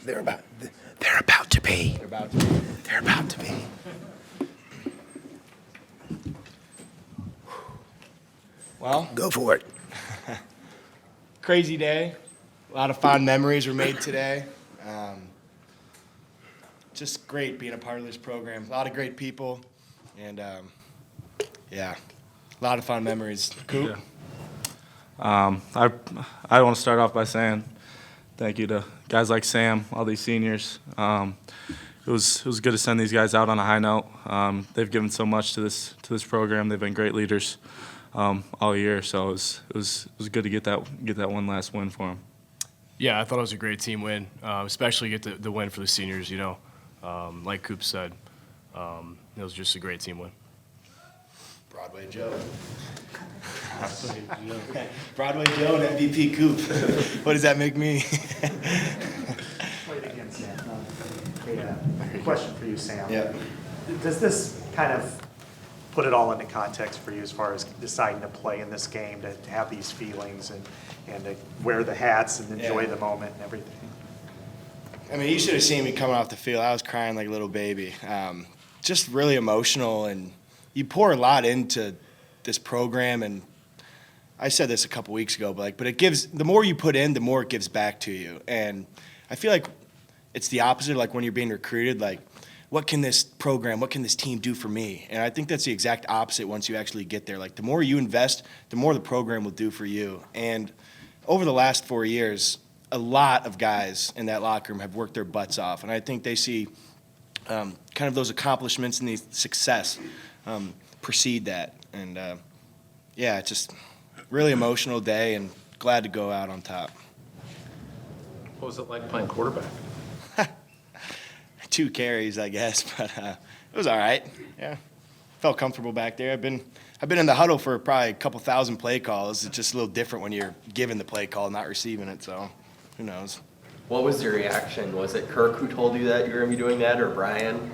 They're about to be. They're about to be. They're about to be. Well, Go for it. crazy day. A lot of fond memories were made today. Just great being a part of this program. A lot of great people, and yeah, a lot of fun memories. Coop? Yeah. I want to start off by saying thank you to guys like Sam, all these seniors. It was good to send these guys out on a high note. They've given so much to this program. They've been great leaders all year. So it was good to get that one last win for them. Yeah, I thought it was a great team win, especially get the win for the seniors. You know, like Coop said, it was just a great team win. Broadway Joe. Broadway Joe and MVP Coop. What does that make me? Played against Sam. Question for you, Sam. Yeah. Does this kind of put it all into context for you as far as deciding to play in this game, to have these feelings and to wear the hats and enjoy the moment and everything? I mean, you should have seen me coming off the field. I was crying like a little baby. Just really emotional, and you pour a lot into this program. And I said this a couple weeks ago, but it gives, the more you put in, the more it gives back to you. And I feel like it's the opposite. Like when you're being recruited, like, what can this program, what can this team do for me? And I think that's the exact opposite once you actually get there. Like the more you invest, the more the program will do for you. And over the last 4 years, a lot of guys in that locker room have worked their butts off. And I think they see kind of those accomplishments and the success precede that. And yeah, it's just really emotional day and glad to go out on top. What was it like playing quarterback? 2 carries, I guess, but it was all right. Yeah, felt comfortable back there. I've been in the huddle for probably a couple thousand play calls. It's just a little different when you're giving the play call, not receiving it. So, who knows? What was your reaction? Was it Kirk who told you that you were going to be doing that, or Brian?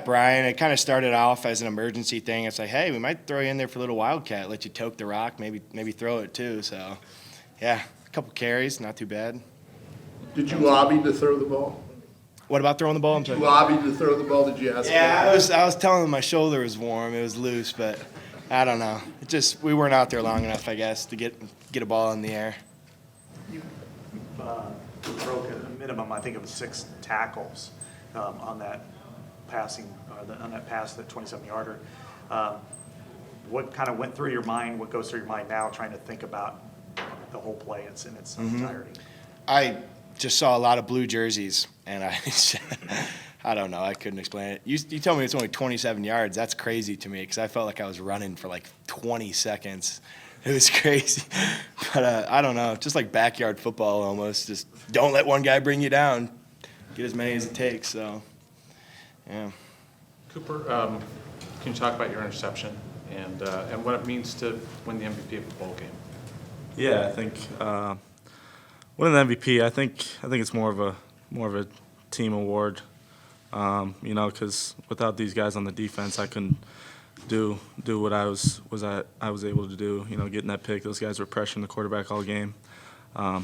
Brian. It kind of started off as an emergency thing. It's like, hey, we might throw you in there for a little wildcat, let you toke the rock, maybe throw it too. So, yeah, a couple carries, not too bad. Did you lobby to throw the ball? What about throwing the ball? Did you lobby to throw the ball? Did you ask? Yeah, I was telling him my shoulder was warm. It was loose, but I don't know. It just, we weren't out there long enough, I guess, to get a ball in the air. You broke a minimum, I think, of 6 tackles on that passing, on that pass, that 27-yarder. What kind of went through your mind? What goes through your mind now, trying to think about the whole play in its entirety? I just saw a lot of blue jerseys, and I don't know. I couldn't explain it. You told me it's only 27 yards. That's crazy to me because I felt like I was running for like 20 seconds. It was crazy. But I don't know. Just like backyard football almost. Just don't let one guy bring you down. Get as many as it takes. So, yeah. Cooper, can you talk about your interception and what it means to win the MVP of the bowl game? Yeah, I think winning the MVP. I think it's more of a team award. You know, because without these guys on the defense, I couldn't do what I was able to do. You know, getting that pick. Those guys were pressuring the quarterback all game.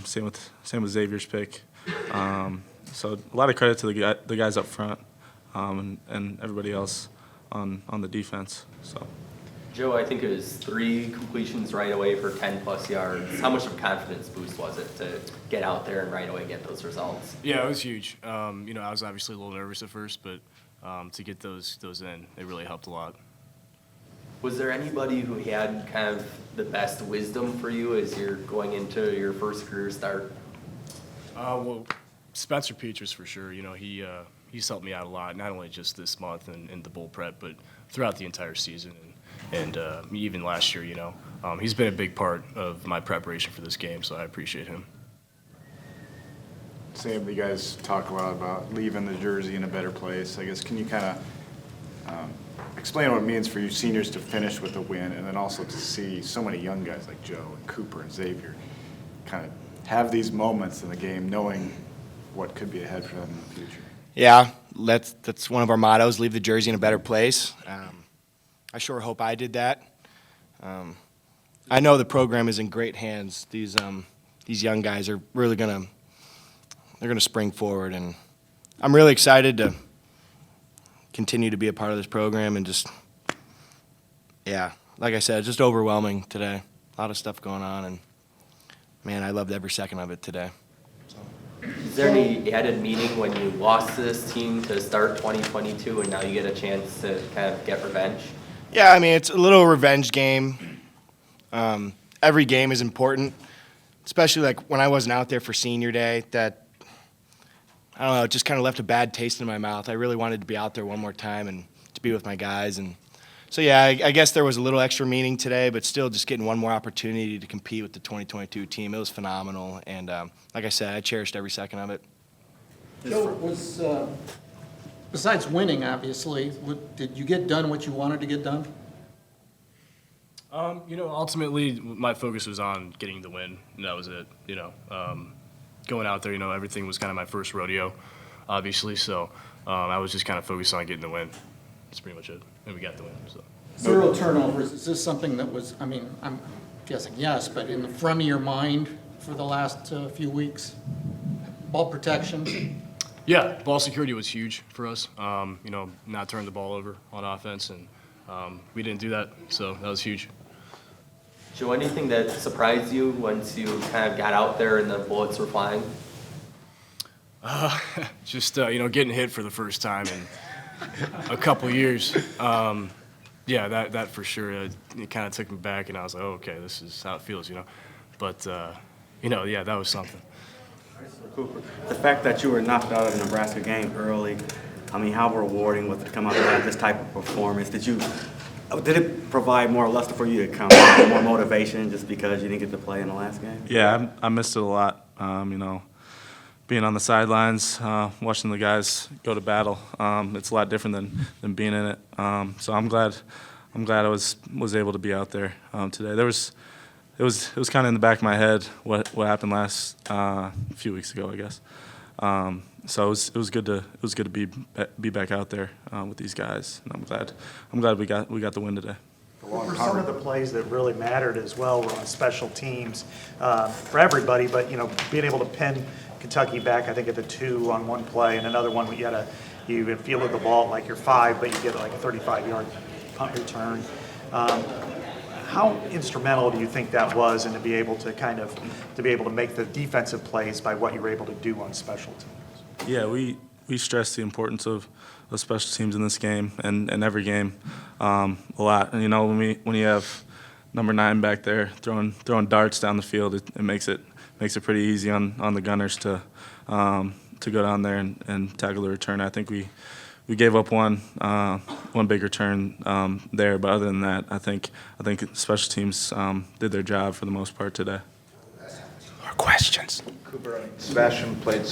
Same with Xavier's pick. So a lot of credit to the guys up front and everybody else on the defense. So. Joe, I think it was 3 completions right away for 10-plus yards. How much of a confidence boost was it to get out there and right away get those results? Yeah, it was huge. You know, I was obviously a little nervous at first, but to get those in, it really helped a lot. Was there anybody who had kind of the best wisdom for you as you're going into your first career start? Well, Spencer Petras for sure. You know, he's helped me out a lot, not only just this month and in the bowl prep, but throughout the entire season. And even last year, you know, he's been a big part of my preparation for this game, so I appreciate him. Sam, you guys talk a lot about leaving the jersey in a better place. I guess, can you kind of explain what it means for you seniors to finish with a win, and then also to see so many young guys like Joe and Cooper and Xavier kind of have these moments in the game, knowing what could be ahead for them in the future? Yeah, that's one of our mottos, leave the jersey in a better place. I sure hope I did that. I know the program is in great hands. These young guys are really they're gonna spring forward, and I'm really excited to continue to be a part of this program and just, yeah, like I said, just overwhelming today. A lot of stuff going on, and man, I loved every second of it today. Is there any added meaning when you lost to this team to start 2022 and now you get a chance to kind of get revenge? Yeah, I mean, it's a little revenge game. Every game is important, especially like when I wasn't out there for senior day. That, I don't know, it just kind of left a bad taste in my mouth. I really wanted to be out there one more time and to be with my guys. And so, yeah, I guess there was a little extra meaning today, but still just getting one more opportunity to compete with the 2022 team. It was phenomenal. And like I said, I cherished every second of it. Joe, was, besides winning, obviously, did you get done what you wanted to get done? Ultimately, my focus was on getting the win, and that was it. Going out there, everything was kind of my first rodeo, obviously. So I was just kind of focused on getting the win. That's pretty much it, and we got the win. So 0 turnovers. Is this something that was? I mean, I'm guessing yes, but in the front of your mind for the last few weeks, ball protection. Yeah, ball security was huge for us. Not turning the ball over on offense, and we didn't do that, so that was huge. Joe, anything that surprised you once you kind of got out there and the bullets were flying? Just getting hit for the first time in a couple years. Yeah, that for sure. It kind of took me back, and I was like, oh, okay, this is how it feels, But yeah, that was something. Cooper, the fact that you were knocked out of the Nebraska game early, I mean, how rewarding was it to come out and have this type of performance? Did it provide more luster for you to come out, more motivation just because you didn't get to play in the last game? Yeah, I missed it a lot. Being on the sidelines, watching the guys go to battle, it's a lot different than being in it. So I'm glad I was able to be out there today. It was kind of in the back of my head what happened last few weeks ago, I guess. So it was good to be back out there with these guys, and I'm glad we got the win today. For some of the plays that really mattered as well were on special teams for everybody, but being able to pin Kentucky back, I think at the 2 on one play, and another one you fielded the ball like you're 5, but you get like a 35-yard punt return. How instrumental do you think that was, and to be able to make the defensive plays by what you were able to do on special teams? Yeah, we stress the importance of special teams in this game and every game a lot. And, when you have number 9 back there throwing darts down the field, it makes it pretty easy on the Gunners to go down there and tackle the return. I think we gave up one big return there, but other than that, I think special teams did their job for the most part today. More questions. Cooper, Sebastian played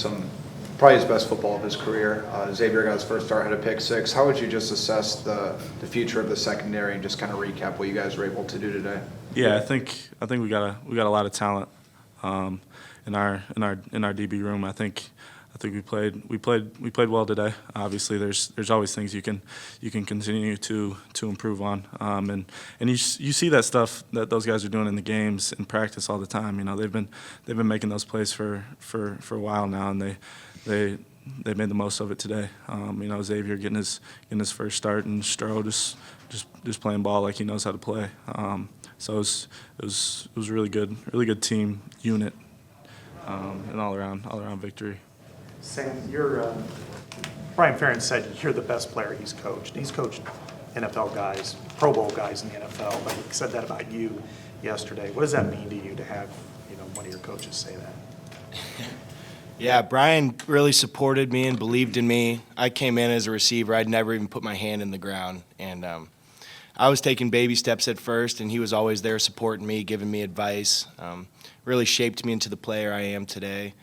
probably his best football of his career. Xavier got his first start, had a pick 6. How would you just assess the future of the secondary and just kind of recap what you guys were able to do today? Yeah, I think we got a lot of talent in our DB room. I think we played well today. Obviously, there's always things you can continue to improve on, and you see that stuff that those guys are doing in the games in practice all the time. They've been making those plays for a while now, and they made the most of it today. Xavier getting his first start, and Stroh just playing ball like he knows how to play. So it was a really good team unit, and all around victory. Sam, Brian Ferentz said you're the best player he's coached. He's coached NFL guys, Pro Bowl guys in the NFL, but he said that about you yesterday. What does that mean to you to have one of your coaches say that? Yeah, Brian really supported me and believed in me. I came in as a receiver. I'd never even put my hand in the ground. And I was taking baby steps at first, and he was always there supporting me, giving me advice. Really shaped me into the player I am today.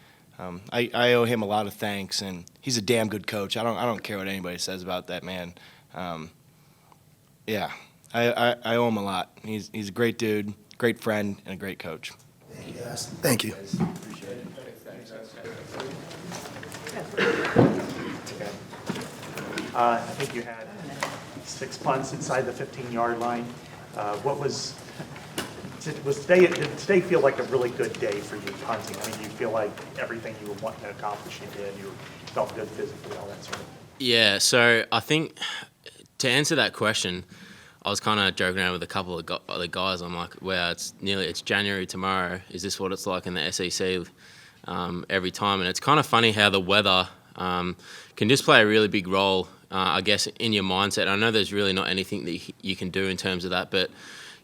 I owe him a lot of thanks, and he's a damn good coach. I don't care what anybody says about that man. Yeah, I owe him a lot. He's a great dude, great friend, and a great coach. Thank you. I think you had 6 punts inside the 15-yard line. did today feel like a really good day for you punting? I mean, do you feel like everything you were wanting to accomplish you did? You felt good physically, all that sort of thing? Yeah, so I think to answer that question, I was kind of joking around with a couple of the guys. I'm like, wow, it's January tomorrow. Is this what it's like in the SEC every time? And it's kind of funny how the weather can just play a really big role, I guess, in your mindset. I know there's really not anything that you can do in terms of that, but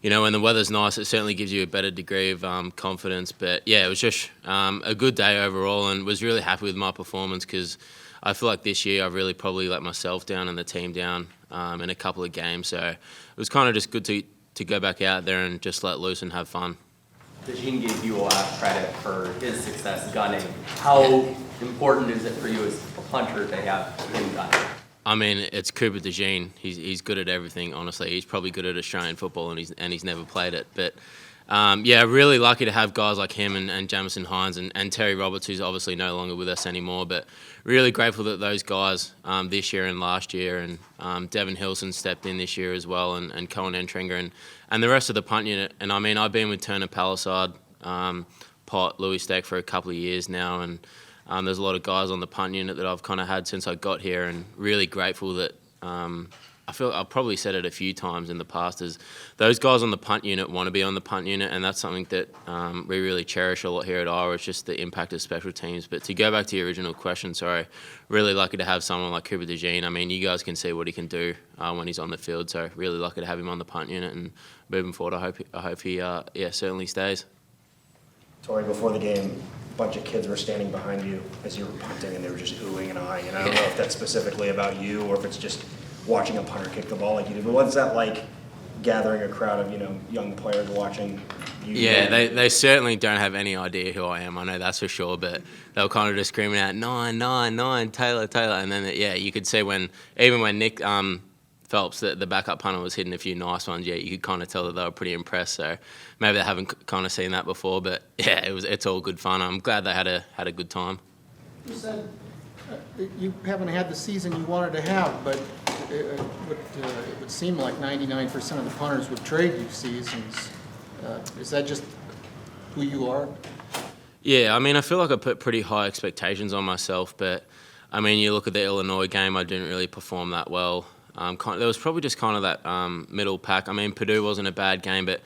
when the weather's nice, it certainly gives you a better degree of confidence. But yeah, it was just a good day overall, and was really happy with my performance because I feel like this year I've really probably let myself down and the team down in a couple of games. So it was kind of just good to go back out there and just let loose and have fun. DeJean gave you a lot of credit for his success gunning. How important is it for you as a punter to have him gunning? I mean, it's Cooper DeJean. He's good at everything, honestly. He's probably good at Australian football, and he's never played it. But, yeah, really lucky to have guys like him and Jamison Hines and Terry Roberts, who's obviously no longer with us anymore. But really grateful that those guys this year and last year, and Devin Hilson stepped in this year as well, and Cohen Entringer, and the rest of the punt unit. And, I mean, I've been with Turner Palisade, Pot, Louis Steck for a couple of years now, and there's a lot of guys on the punt unit that I've kind of had since I got here, and really grateful that I feel I've probably said it a few times in the past is those guys on the punt unit want to be on the punt unit, and that's something that we really cherish a lot here at Iowa. It's just the impact of special teams. But to go back to your original question, sorry, really lucky to have someone like Cooper DeJean. I mean, you guys can see what he can do when he's on the field, so really lucky to have him on the punt unit, and moving forward, I hope he certainly stays. Tori, before the game, a bunch of kids were standing behind you as you were punting, and they were just oohing and aahing. And I don't know if that's specifically about you or if it's just watching a punter kick the ball like you do. But what's that like, gathering a crowd of young players watching you? Yeah, they certainly don't have any idea who I am. I know that's for sure. But they were kind of just screaming out 9, 9, 9, Taylor, Taylor, and then you could see even when Nick Phelps, the backup punter, was hitting a few nice ones. Yeah, you could kind of tell that they were pretty impressed. So maybe they haven't kind of seen that before, but yeah, it's all good fun. I'm glad they had a good time. You said you haven't had the season you wanted to have, but it would seem like 99% of the punters would trade you seasons. Is that just who you are? Yeah, I mean, I feel like I put pretty high expectations on myself, but I mean, you look at the Illinois game, I didn't really perform that well. There was probably just kind of that middle pack. I mean, Purdue wasn't a bad game, but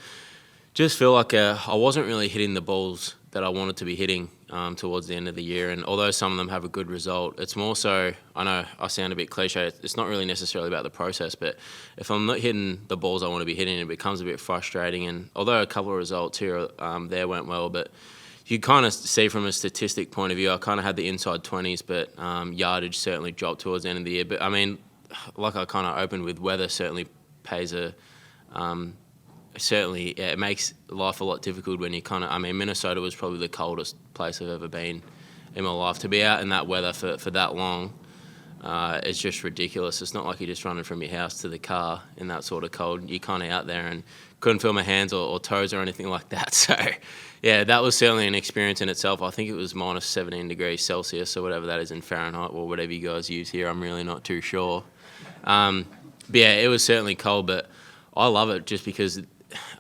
just feel like I wasn't really hitting the balls that I wanted to be hitting towards the end of the year. And although some of them have a good result, it's more so, I know I sound a bit cliche, it's not really necessarily about the process, but if I'm not hitting the balls I want to be hitting, it becomes a bit frustrating. And although a couple of results here there went well, but you kind of see from a statistic point of view, I kind of had the inside 20s, but yardage certainly dropped towards the end of the year. But I mean, like I kind of opened with, weather certainly plays it makes life a lot difficult when you Minnesota was probably the coldest place I've ever been in my life. To be out in that weather for that long, it's just ridiculous. It's not like you're just running from your house to the car in that sort of cold. You're kind of out there and couldn't feel my hands or toes or anything like that. So, yeah, that was certainly an experience in itself. I think it was minus 17 degrees Celsius or whatever that is in Fahrenheit, or whatever you guys use here. I'm really not too sure. But yeah, it was certainly cold, but I love it just because,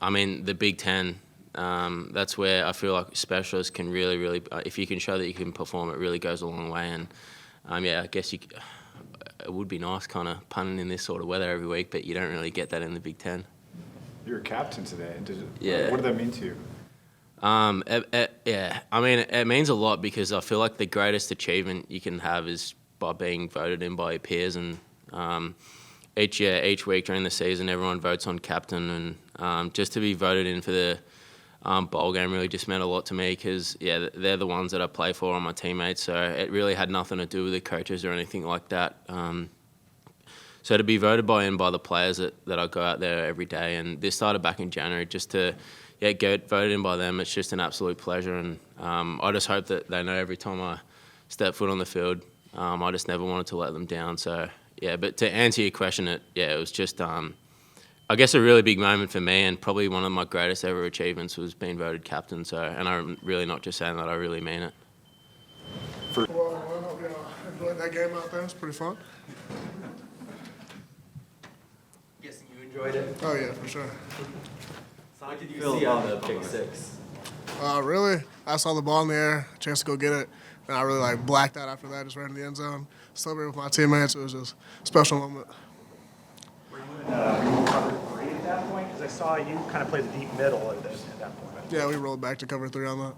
I mean, the Big Ten, that's where I feel like specialists can really, really, if you can show that you can perform, it really goes a long way. And yeah, I guess it would be nice kind of punting in this sort of weather every week, but you don't really get that in the Big Ten. You're a captain today. Yeah. What did that mean to you? Yeah, I mean, it means a lot because I feel like the greatest achievement you can have is by being voted in by your peers. And each week during the season, everyone votes on captain, and just to be voted in for the bowl game really just meant a lot to me because, yeah, they're the ones that I play for, my teammates, so it really had nothing to do with the coaches or anything like that. So to be voted by the players that I go out there every day, and this started back in January, just to get voted in by them, it's just an absolute pleasure, and I just hope that they know every time I step foot on the field, I just never wanted to let them down. So yeah, but to answer your question, it was just I guess a really big moment for me, and probably one of my greatest ever achievements was being voted captain. So, and I'm really not just saying that, I really mean it. Well, I hope y'all enjoyed that game out there. It's pretty fun. Guessing you enjoyed it? Oh yeah, for sure. What did you see on the pick six? Really, I saw the ball in the air, chance to go get it, and I really like blacked out after that. Just ran in the end zone, celebrated with my teammates. It was just a special moment. Were you in cover 3 at that point? Because I saw you kind of play the deep middle at that point. Yeah, we rolled back to cover 3 on that.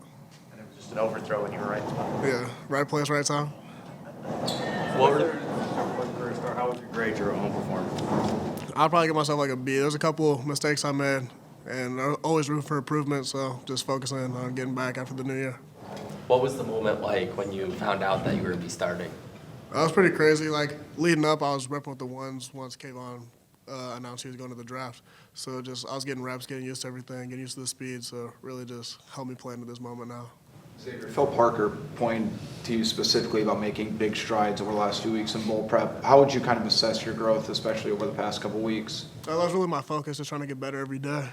And it was just an overthrow and you were right spot. Yeah, right place, right time. What were how would you grade your own performance? I'll probably give myself like a B. There's a couple mistakes I made, and I always room for improvement, so just focusing on getting back after the new year. What was the moment like when you found out that you were going to be starting? That was pretty crazy. Like, leading up, I was repping with the ones once Kayvon announced he was going to the draft. So I was getting reps, getting used to everything, getting used to the speed, so really just helped me play into this moment now. Xavier, Phil Parker pointed to you specifically about making big strides over the last few weeks in bowl prep. How would you kind of assess your growth, especially over the past couple weeks? That was really my focus, just trying to get better every day.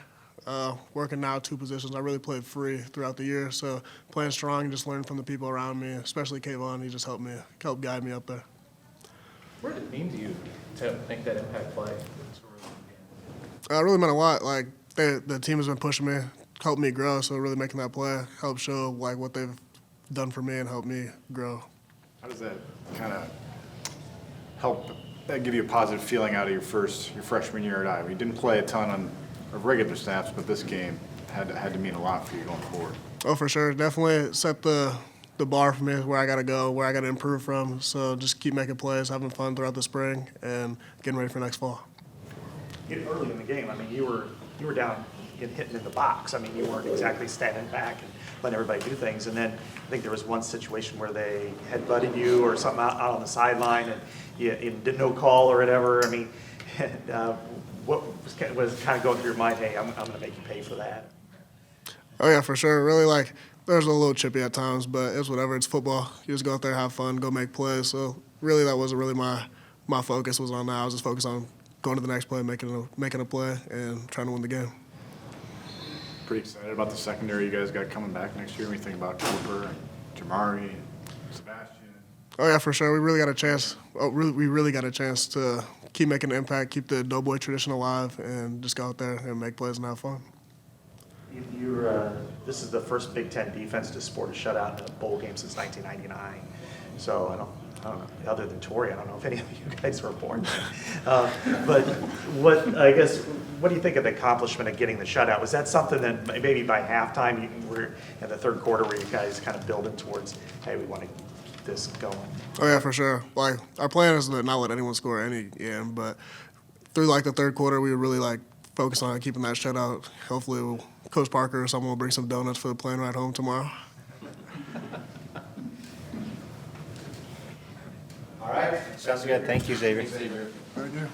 Working now 2 positions. I really played free throughout the year, so playing strong and just learning from the people around me, especially Kayvon. He just helped guide me up there. What did it mean to you to make that impact play? It really meant a lot. Like, the team has been pushing me, helped me grow, so really making that play helped show like what they've done for me and helped me grow. How does that kind of help give you a positive feeling out of your freshman year at Iowa? You didn't play a ton of regular snaps, but this game had to mean a lot for you going forward. Oh, for sure. Definitely set the bar for me, where I got to go, where I got to improve from. So just keep making plays, having fun throughout the spring, and getting ready for next fall. Early in the game, I mean, you were down and hitting in the box. I mean, you weren't exactly standing back and letting everybody do things. And then I think there was one situation where they headbutted you or something out on the sideline, and you didn't no call or whatever. I mean, what was kind of going through your mind? Hey, I'm going to make you pay for that. Oh yeah, for sure. Really, like, there's a little chippy at times, but it's whatever. It's football. You just go out there, have fun, go make plays. So really, that wasn't really my focus was on that. I was just focused on going to the next play, making a play, and trying to win the game. Pretty excited about the secondary you guys got coming back next year when you think about Cooper and Jamari and Sebastian. Oh yeah, for sure. We really got a chance. We really got a chance to keep making an impact, keep the Doughboy tradition alive, and just go out there and make plays and have fun. This is the first Big Ten defense to sport a shutout in a bowl game since 1999. So I don't know, other than Torrey, I don't know if any of you guys were born. But what do you think of the accomplishment of getting the shutout? Was that something that maybe by halftime you were in the third quarter where you guys kind of building towards, hey, we want to keep this going? Oh yeah, for sure. Like, our plan is to not let anyone score any game, but through like the third quarter, we were really like focused on keeping that shutout. Hopefully, Coach Parker or someone will bring some donuts for the plane ride home tomorrow. All right, sounds good. Thank you, Xavier. Thank you.